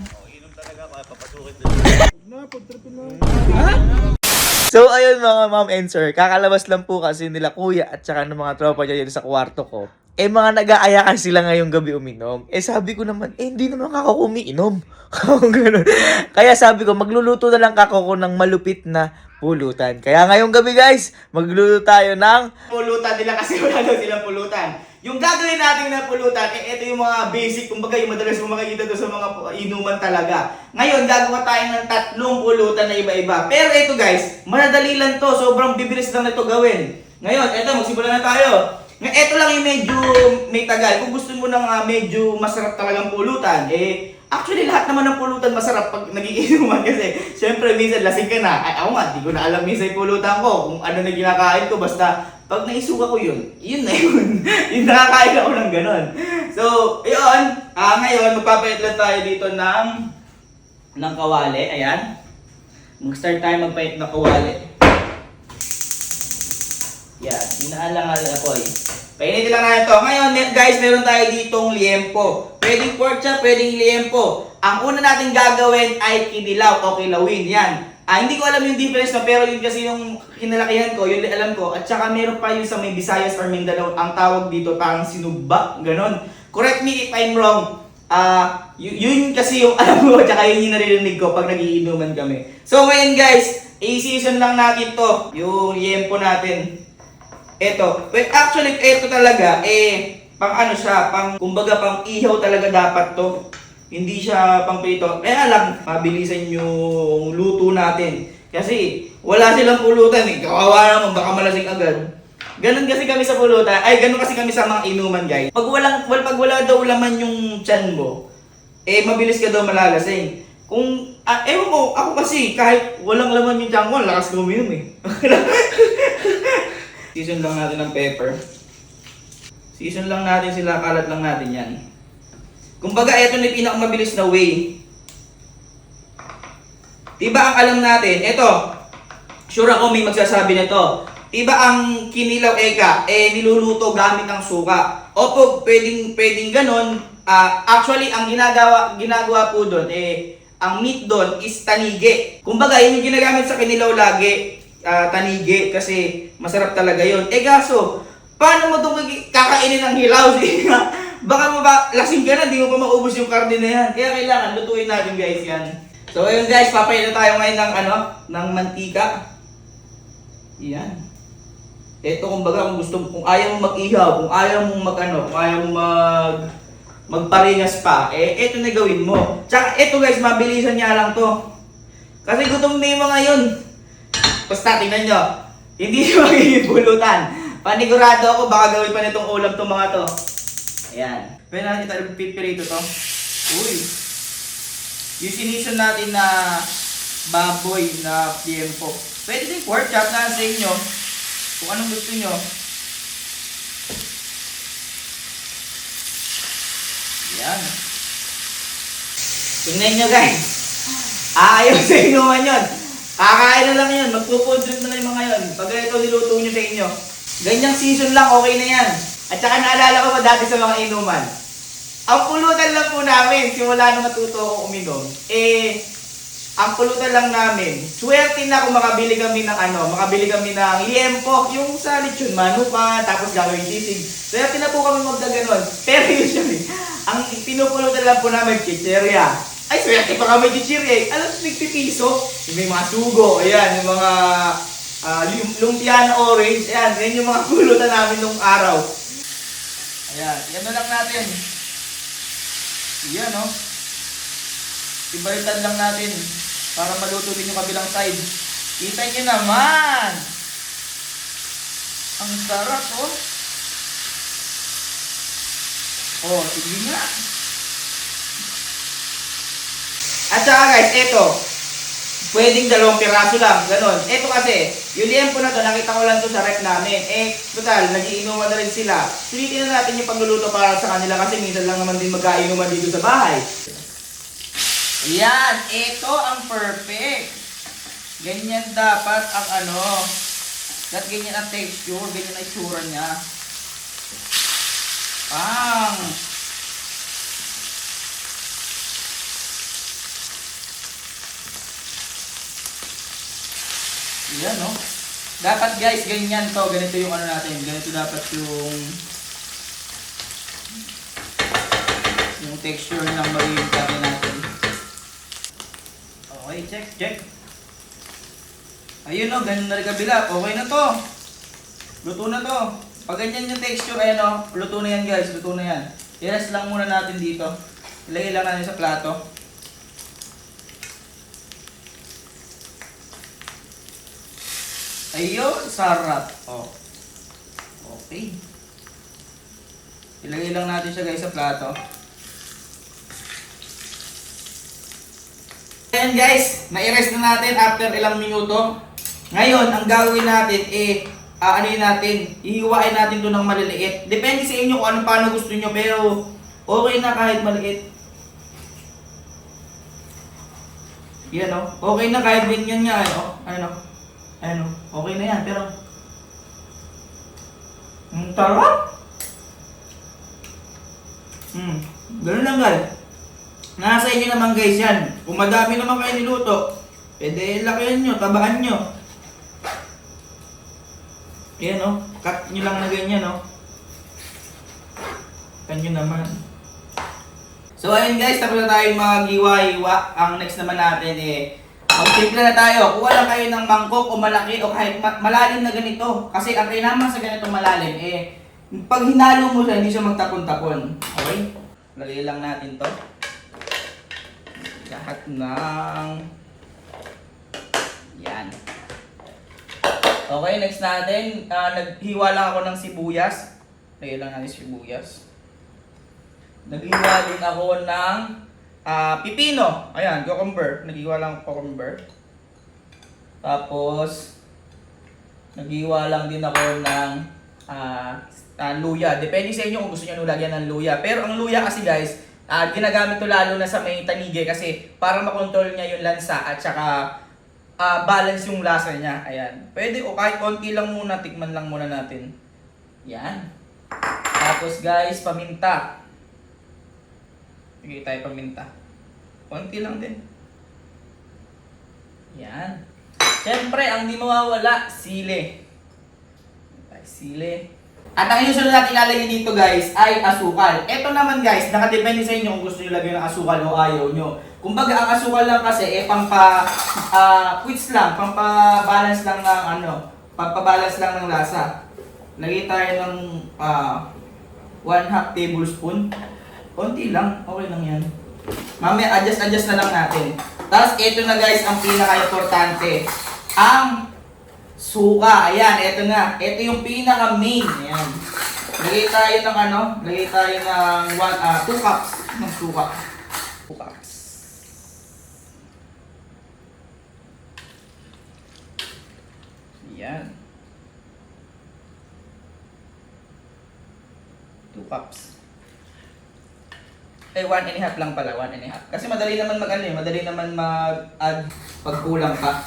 Inom talaga ako, papasukin din. So ayun mga ma'am and sir, kakalabas lang po kasi nila kuya at saka ng mga tropa niya dito sa kwarto ko. Eh mga nag-aayakan sila ngayong gabi uminom. Eh sabi ko naman, hindi naman kako umiinom. Ganun. Kaya sabi ko, magluluto na lang kako ng malupit na pulutan. Kaya ngayong gabi guys, magluluto tayo ng pulutan nila kasi wala daw silang pulutan. Yung gagawin natin na pulutan, eh ito yung mga basic, kumbaga yung madalas mo makikita doon sa mga inuman talaga. Ngayon, gagawa tayo ng 3 pulutan na iba-iba. Pero ito guys, madali lang to, sobrang bibilis lang na ito gawin. Ngayon, ito, magsimula na tayo. Ito lang yung medyo may tagal. Kung gusto mo ng medyo masarap talagang pulutan, eh, actually lahat naman ng pulutan masarap pag nagiinuman kasi syempre minsan lasing ka na. Ay, ako nga, di ko na alam minsan yung pulutan ko, kung ano na ginakain ko, basta pag naisuka ko yun na yun. Yung nakakain ako ng ganon. So, yun. Ngayon, magpapalit lang tayo dito ng kawali. Ayan. Mag-start tayo magpalit ng kawali. Yan. Inaalang-alang ako eh. Painitin lang natin ito. Ngayon, guys, meron tayo ditong liempo. Pwedeng pork chop, pwedeng liempo. Ang una natin gagawin ay kinilaw o kilawin. Yan. Hindi ko alam yung difference na, pero yun kasi yung kinalakihan ko, yun alam ko. At saka meron pa yung sa may Visayas or Mindanao, ang tawag dito parang sinugba, ganon. Correct me if I'm wrong. Yun kasi yung alam ko, at saka yun yung naririnig ko pag nagiinuman kami. So ngayon guys, i-season lang natin to, yung liempo natin. Ito, well, actually ito talaga, pang ano siya, kumbaga pang ihaw talaga dapat to. Hindi siya pang prito. Kaya lang, mabilisan yung luto natin. Kasi, wala silang pulutan eh. Kawawa naman, baka malasing agad. Ganun kasi kami sa pulutan. Ay, ganun kasi kami sa mga inuman, guys. Pag wala daw laman yung tiyan mo, mabilis ka daw malalasing. Kung, ewan ko, ako kasi, kahit walang laman yung tiyan mo, lakas ko uminom eh. Season lang natin ng pepper. Season lang natin sila, kalat lang natin yan. Kumbaga, ito na yung pinakamabilis na way. Diba ang alam natin, ito, sure ako may magsasabi nito. Diba ang kinilaw niluluto gamit ng suka. Opo, pwedeng ganon. Actually, ang ginagawa po doon, ang meat doon is tanige. Kumbaga, yun yung ginagamit sa kinilaw lagi, tanige, kasi masarap talaga yun. Gaso, paano mo itong kakainin ng hilaw? Baka lasing ka na, di mo pa maubos yung karne na yan. Kaya kailangan, lutuin natin guys yan. So ayun guys, papayin na tayo ngayon ng mantika. Yan. Ito kumbaga kung ayaw mo mag-ihaw, kung ayaw mo magparingas pa, ito na gawin mo. Tsaka ito guys, mabilisan niya lang to. Kasi gutom na yung mga yun. Basta tingnan nyo, hindi siya magiging pulutan. Panigurado ako, baka gawin pa nitong ulam tong mga to. Ayan. Pwede natin ito pipirito to. Uy. Yung sinison natin na baboy na liempo. Pwede din pork chop na sa inyo. Kung anong gusto nyo. Ayan. Tingnan nyo guys. Ayaw sa inuman yun. Kakain na lang yun. Magpo-food trip na lang yung mga yun. Pag ito niluto nyo sa inyo. Ganyang season lang, okay na yan. At saka naalala ko pa dati sa mga inuman. Ang pulutan lang po namin, simula nung matuto ako uminom, ang pulutan lang namin, swerte na kung makabili kami ng liempo, yung sa lechon manuka, tapos gagawin sisig. Swerte na po kami magdaganon. Pero usually, ang pinupulutan lang po namin, chichirya. Ay, swerte pa kami chichirya. Alam mo, nagpipiso. May mga sugo, ayan, yung mga lumpia na orange, ayan, yan yung mga pulutan namin nung araw. Ayan, yan na lang natin. Yan, no? Ibalitan lang natin para maluto din yung kabilang side. Kita nyo naman! Ang sarap, oh! Oh, sige nga! At saka guys, eto. Pwedeng 2 piraso lang, ganon. Ito kasi, yung liempo na to, nakita ko lang to sa rep namin. Total, nagiinuman na rin sila. Sulitin na natin yung pagluluto para sa kanila kasi minsan lang naman din magkainuman dito sa bahay. Yan, ito ang perfect. Ganyan dapat ang dapat ganyan ang texture, ganyan ang itsura niya. Yan, no? Dapat guys, ganyan to. Ganito yung ano natin. Ganito dapat yung texture ng magiging karne natin. Okay, check. Ayun, no? Ganun na rin kabila. Okay na to. Luto na to. Pag ganyan yung texture, ayan, no? Luto na yan guys. Luto na yan. I-rest lang muna natin dito. Ilagay lang natin sa plato. Ayun, sarap. Oh. Okay. Ilagay lang natin siya guys sa plato. Ayan guys, na-rest na natin after ilang minuto. Ngayon, ang gagawin natin ihiwain natin ito ng maliliit. Depende sa inyo kung paano gusto nyo, pero okay na kahit maliit. Yan o. Okay na kahit ganyan nga. Ano, okay na yan, pero sarap! Ganun lang guys. Nasa inyo naman guys yan. Kung madami naman kayo niluto, pwede lakihan nyo, tabaan nyo. Yan o, cut nyo lang na ganyan o. Cut nyo naman. So ayun guys, tapos na tayo mag-hiwa-hiwa. Ang next naman natin magtimpla na tayo. Kuha lang kayo ng mangkok o malaki o kahit malalim na ganito. Kasi ang kailangan sa ganitong malalim pag hinalo mo siya, hindi siya magtapon-tapon. Okay? Lagay lang natin to. Lahat ng yan. Okay, next natin, naghiwa lang ako ng sibuyas. Lagay lang natin sibuyas. Naghiwa din ako ng pipino. Ayan, cucumber. Naghiwa lang cucumber. Tapos, naghiwa lang din ako ng luya. Depende sa inyo kung gusto nyo lagyan ng luya. Pero ang luya kasi guys, ginagamit to lalo na sa may tanige kasi para makontrol niya yung lansa at saka balance yung lasa niya. Ayan. Pwede o kahit konti lang muna, tikman lang muna natin. Yan. Tapos guys, paminta. Bigay tayo paminta. Konti lang din. Yan. Siyempre, ang di mawawala, sili. Sili. At ang susunod natin ilalagay dito guys ay asukal. Ito naman guys, nakadepende sa inyo kung gusto nyo lagyan ng asukal o ayaw nyo. Kumbaga ang asukal lang kasi quits lang, pampabalance lang ng pampabalance lang ng lasa. Lagay tayo ng 1/2 tablespoon. Konti lang, okay lang yan. Mamaya adjust na lang natin. Tapos ito na guys ang pinaka-importante. Ang suka. Ayan, ito na. Ito yung pinaka-main. Ayan. Lagay tayo ng lagay tayo ng 2 cups ng suka. 2 cups. Ayan. 2 cups. 1.5 lang pala, 1.5. Kasi madali naman madali naman mag-add pag kulang pa.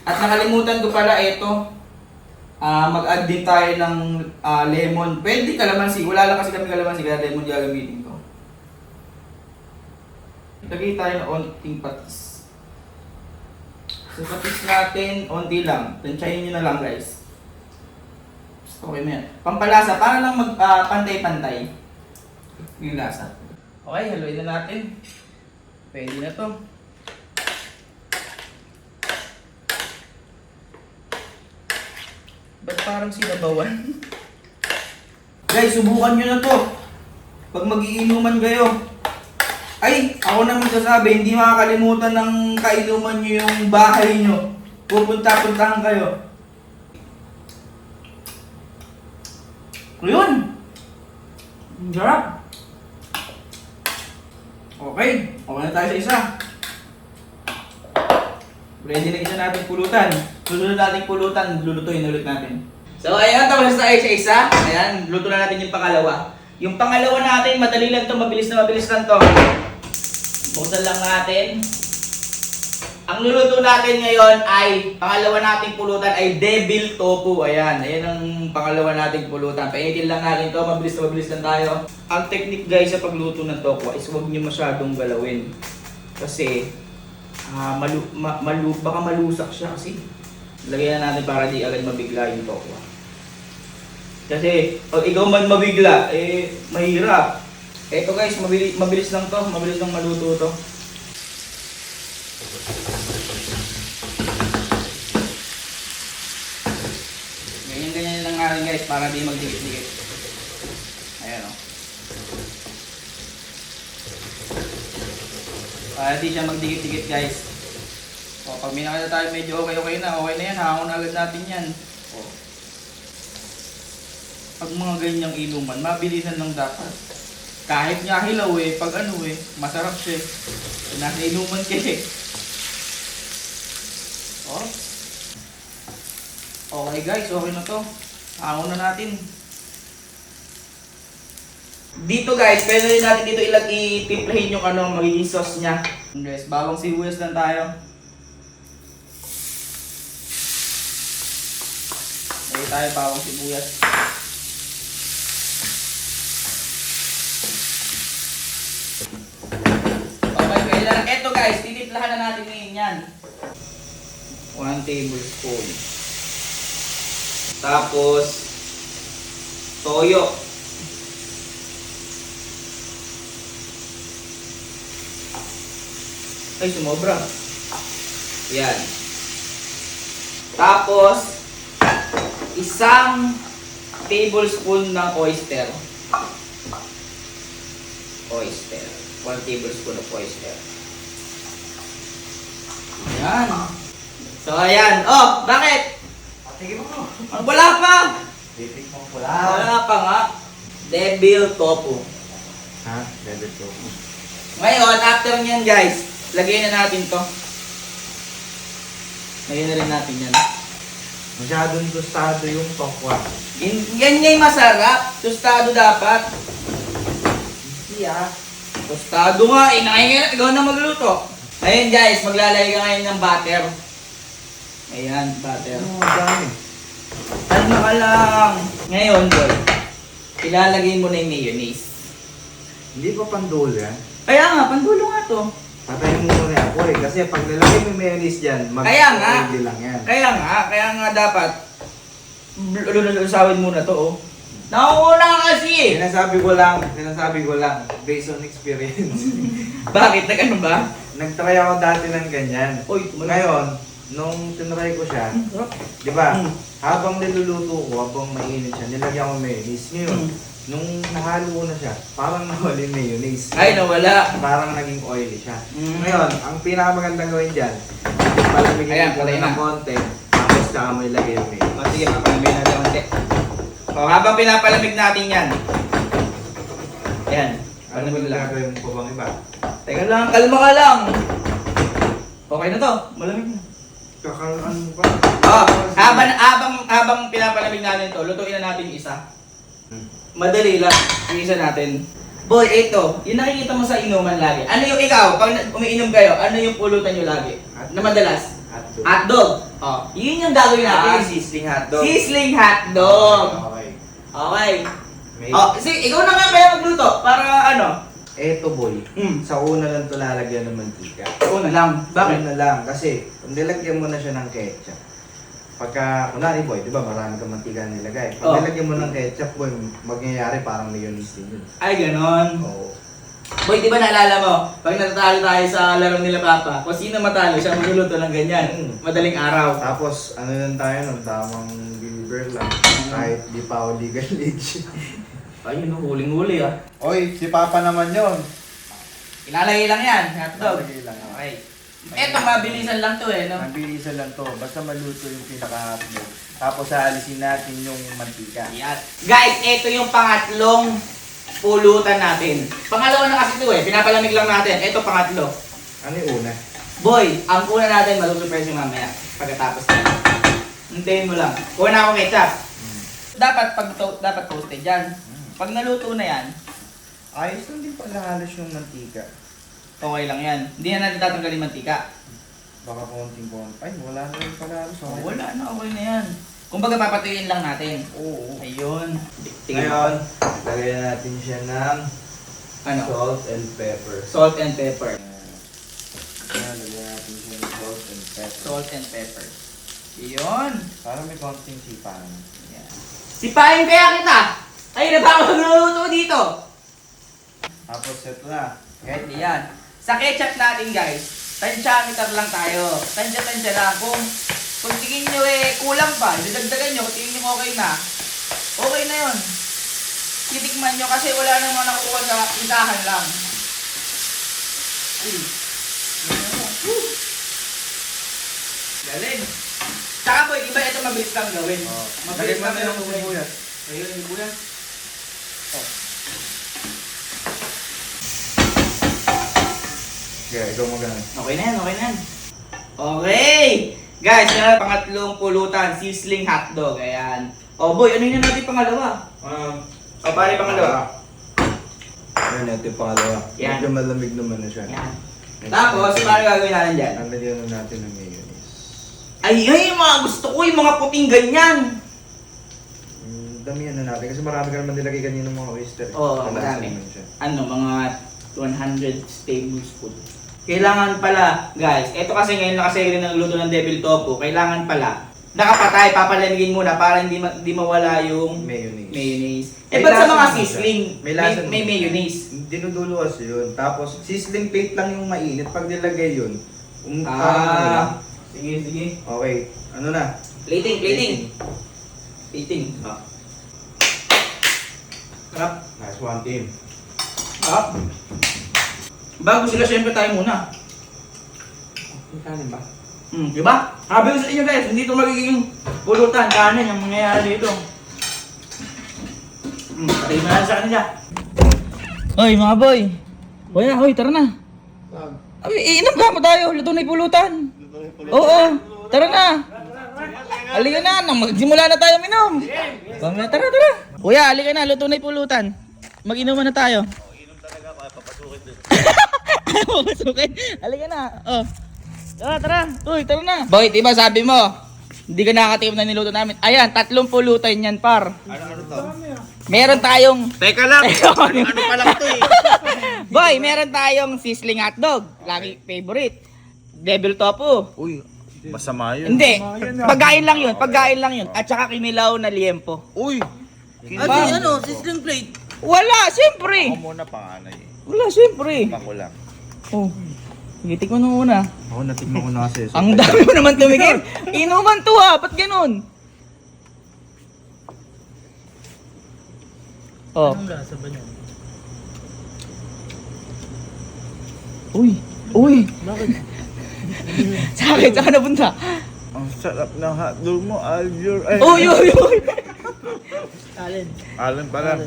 At nakalimutan ko pala ito. Mag-add din tayo ng lemon. Pwede kalamansi. Wala lang kasi kami kalamansi kaya lemon gagamitin ko. Lagay tayo ng onting patis. So patis natin, onti lang. Tansyahin nyo na lang guys. Okay mo yan. Pampalasa, para lang pantay-pantay yung lasa. Okay, haluin na natin. Pwede na to. Ba't parang sinabawan? Guys, subukan nyo na to. Pag mag-iinuman kayo. Ay, ako na magsasabi, hindi makakalimutan ng kainuman nyo yung bahay nyo. Pupunta-puntahan kayo. Ayun! Ang sarap! Okay, na tayo sa isa. Ready na isa natin pulutan. Susunod natin pulutan, lulutuin ulit natin. So ayan, tapos na tayo sa isa. Ayan, luto na natin yung pangalawa. Yung pangalawa natin, madali lang to, mabilis lang to. Buksan lang natin. Ang luluto natin ngayon ay, pangalawa nating pulutan ay devil tofu. Ayan, ayan ang pangalawa nating pulutan. Painitin lang natin to, mabilis lang tayo. Ang technique guys sa pagluto ng tofu is huwag nyo masyadong galawin. Kasi, baka malusak siya kasi Lagyan na natin para di agad mabigla yung tokwa. Kasi pag ikaw man mabigla, mahirap. Eto guys, mabilis lang to, mabilis lang maluto to. Ganyan lang natin guys para di magdikit-dikit. Ayan o. Para di siya magdikit-dikit guys. O, pag may nakita tayo medyo okay na yan, hangon agad natin yan. O. Pag mga ganyang inuman, mabilisan lang dapat. Kahit nga hilaw pag masarap siya. Nasa inuman kasi. O. Okay guys, okay na to. Hangon na natin. Dito guys, pwede rin natin dito itimplahin yung magiging sauce niya. Guys, bawang sibuyas lang tayo. Lagay tayo bawang sibuyas. Okay, kailan. Eto guys, titimplahan na natin ngayon yan. 1 tablespoon. Tapos, toyo. Ay, sumobra. Yan. Tapos, 1 tablespoon ng oyster. 1 tablespoon of oyster. Yan. So, ayan. Oh, bakit? Sige mo. Wala pa. Titik mo Wala pa nga. Devil tofu. Ha? Devil tofu. Ngayon, after nyan guys, lagyan na natin to. Lagyan na rin natin yan. Masyadong tostado yung tokwa. Yan yung masarap. Tostado dapat. Hindi ah. Tostado nga. Ikaw na magluto. Ayun guys, maglalagay ka ngayon ng butter. Ayan, butter. Ano ang dami? Ano ka lang. Ngayon boy, ilalagay mo na yung mayonnaise. Hindi pa pandol yan. Kaya nga, pandulo nga to. Patayin mo muna ako kasi pag nilagay mo yung mayonnaise dyan, Kaya nga. lang yan. Kaya nga dapat lulusawin muna to oh. Nauna kasi! Sinasabi ko lang, based on experience. Bakit? Nag-ano ba? Nag-try ako dati ng ganyan. Uy, Ngayon, nung tinry ko siya, di ba, habang niluluto ko, habang mainit siya, nilagyan ko mayonnaise. Ngayon, nung nahalo na siya, parang nawala yung mayonnaise. Ay, nawala. Parang naging oily siya. Ngayon, ang pinakamagandang gawin dyan, palamigin mo patay ng na. konti, tapos saka mo ilagay yung mayonnaise. O sige, papalamig natin konti. O, habang pinapalamig natin yan. Yan. Ano ba Palamig lang. gagawin mo pa bang iba? Teka lang, kalma ka lang. Okay na to, malamig na. Kakalaan mo pa. Habang pinapalamig natin to, lutuin na natin yung isa. Madali lang, yung isa natin. Boy, ito, yung nakikita mo sa inuman lagi. Ano yung ikaw, pag umiinom kayo, ano yung pulutan nyo lagi? Na madalas? Hotdog. Hotdog. Oh, yun yung gagawin natin. Sizzling hotdog. Sizzling hotdog. Okay. Okay. May... Oh, sige, ikaw na nga kaya magluto para ano? Eto boy, sa una lang ito lalagyan ng mantika. Ikaw na lang. Bakit? Una lang, kasi kung nilagyan mo na siya ng ketchup, pagka, kunwari boy, di ba marami kang mantika nilagay. Pag nilagyan mo ng ketchup boy, magyayari parang mayonnaise din yun. Ay, ganon. Oo. Boy, di ba naalala mo, pag natatalo tayo sa laro nila Papa, kung sino matalo, siya magluluto ng ganyan. Madaling araw. Tapos, ano lang tayo nun, tamang deliver lang. Kahit di pa ako legal age. Ayun, huling-huli ah. Oy, si Papa naman yon. Ilalagay lang yan, hotdog. Ilalagay lang. Okay. Eto, mabilisan lang to no? Mabilisan lang to, basta maluto yung pinaka-hotdog. Tapos aalisin natin yung mantika. Yan. Guys, ito yung pangatlong pulutan natin. Pangalawa na kasi ito pinapalamig lang natin. Ito pangatlo. Ano yung una? Boy, ang una natin, masusurprise yung mamaya. Pagkatapos na. Hintayin mo lang. Kuha na akong ketchup. Dapat toasted yan. Pag naluto na yan, Ayos lang din pala halos yung mantika. okay lang yan. Hindi na natin tatanggalin mantika. Baka konting-konti. Ay, wala na rin pala halos. So, wala na, okay na yan. Kumbaga papatuyin lang natin. Oo. Ayun. Ngayon, lagyan natin siya ng Ano? salt and pepper. Salt and pepper. Lagyan natin siya ng salt and pepper. Salt and pepper. Yun. Para may konting sipa. Yan. Sipahin kaya kita! Ay, na ba ako nagluluto dito? Tapos ito na. Kahit yan. Sa ketchup natin guys, tansyameter lang tayo. Tansya lang. Kung tingin nyo kulang pa, didagdagan nyo. Kung tingin nyo okay na yun. Titikman nyo kasi wala namang nakukuha sa isahan lang. Galing. Tsaka boy, di ba ito mabilis lang gawin? Mabilis lang yung gawin. sibuyas. Ayun, yung sibuyas. Kaya ikaw magana. Okay na yan. Okay! Guys, yan ang pangatlong pulutan, sizzling hotdog. Ayan. Oh boy, ano yun natin pangalawa? Pare pangalawa. Ayan, ito yung pangalawa. Yan. Medyo malamig naman na siya. Ayan. Tapos, paano gagawin natin dyan? Lagyan na natin ng mayonnaise. Ay, yung mga gusto ko, yung mga puting ganyan. Damihan na natin kasi marami ka naman nilagay kanina ng mga oyster. Oo, Malasa marami. naman siya. Ano, mga 100 tablespoon. Kailangan pala, guys, ito kasi ngayon na kasi rin nagluto ng devil tofu, kailangan pala, nakapatay, papalamigin muna para hindi mawala yung mayonnaise. Eh, May ba't sa lasa mga naman sizzling, siya. May lasa may naman. mayonnaise? Dinudulo kasi yun. Tapos, sizzling plate lang yung mainit. Pag nilagay yun, Sige. okay. Ano na? Plating. Sarap. Nice one, team. Sarap. Bago sila, syempre tayo muna. Kanin ba? Di ba? Sabi ko sa inyo guys, hindi ito magiging pulutan, kanin yung mangyayari dito. Patay mo na sa kanila. Oy mga boy. Hoy, tara na. Ay, inom ka mo tayo, luto na yung pulutan. Oo, tara na. Halika na, magsimula na tayo minom. Tara. Kuya, halika na, luto na yung pulutan. Mag-inuman na tayo. Inom talaga, papasukin din. Papasukin? Halika na. Oh. Tara. Uy, tara na. Boy, diba sabi mo, hindi ka nakatikim na niluto namin. Ayan, 30 pulutan yan, par. Ano to? Meron tayong... Teka lang! ano pa lang to eh? Boy, meron tayong sizzling hotdog. Lagi favorite. Devil tofu. Uy, masama yun. Hindi. Pagkain lang yun. At saka kinilaw na liempo. Uy! Sizzling plate? Wala, siyempre. Ako muna panganay eh. Wala, siyempre. Ako lang. Oh. Sige, tikman mo muna. Ako, natikman ko na kasi. Ang dami mo naman tumigil. Inuman to ha, ba't ganun? Oh. Anong lasa ba niyan? Uy. Bakit? Sakit, saan ka napunta? Ang sarap ng hotdog mo, Aljur. Uy. Alin pala.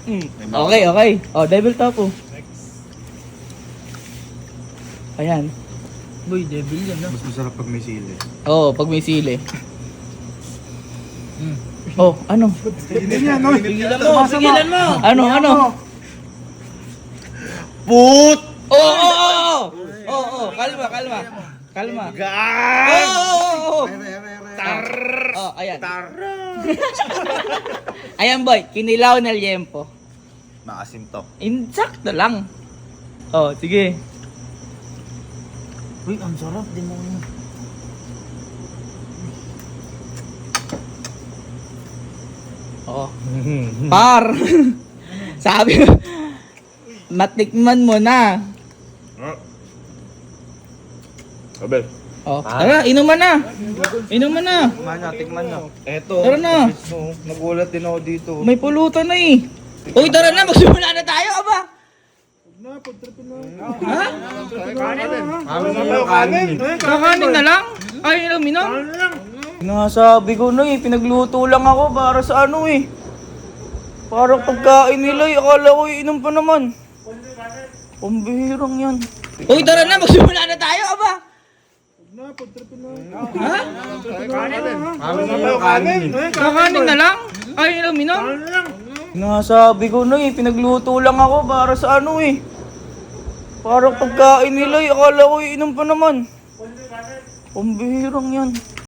Okay. Oh, devil tofu. Ayan. Boy, devil yan na. Mas masarap pag may sili. Oo, pag may sili. Oh, ano? Pigilan mo! Ano? Put! Oo, kalma. Gaan! Oh, ayan. Ayan boy, kinilaw na liempo. Maasim to. Insakto lang. Oh, sige. Uy, ang sarap din mo. Oh. Par. Sabi mo, matikman mo na. Abel. Oh, tara, inuman na. Tikman na. Eto. Tara na. Nagulat din ako dito. May pulutan na eh. Uy, tara na, magsimula na tayo, aba. Ha? Kakanin na lang? Ay, minom? Nasabi ko na eh, pinagluto lang ako para sa ano eh. Parang pagkain nila eh, akala ko inom pa naman. Pambihirang yan. Uy, tara na, magsimula na tayo, aba. Ha? Kakanin na lang? Ay, minom? Nasabi ko na eh, pinagluto lang ako para sa ano eh. Parang pagkain nila eh, akala ko inom pa naman. Pambihirang yan.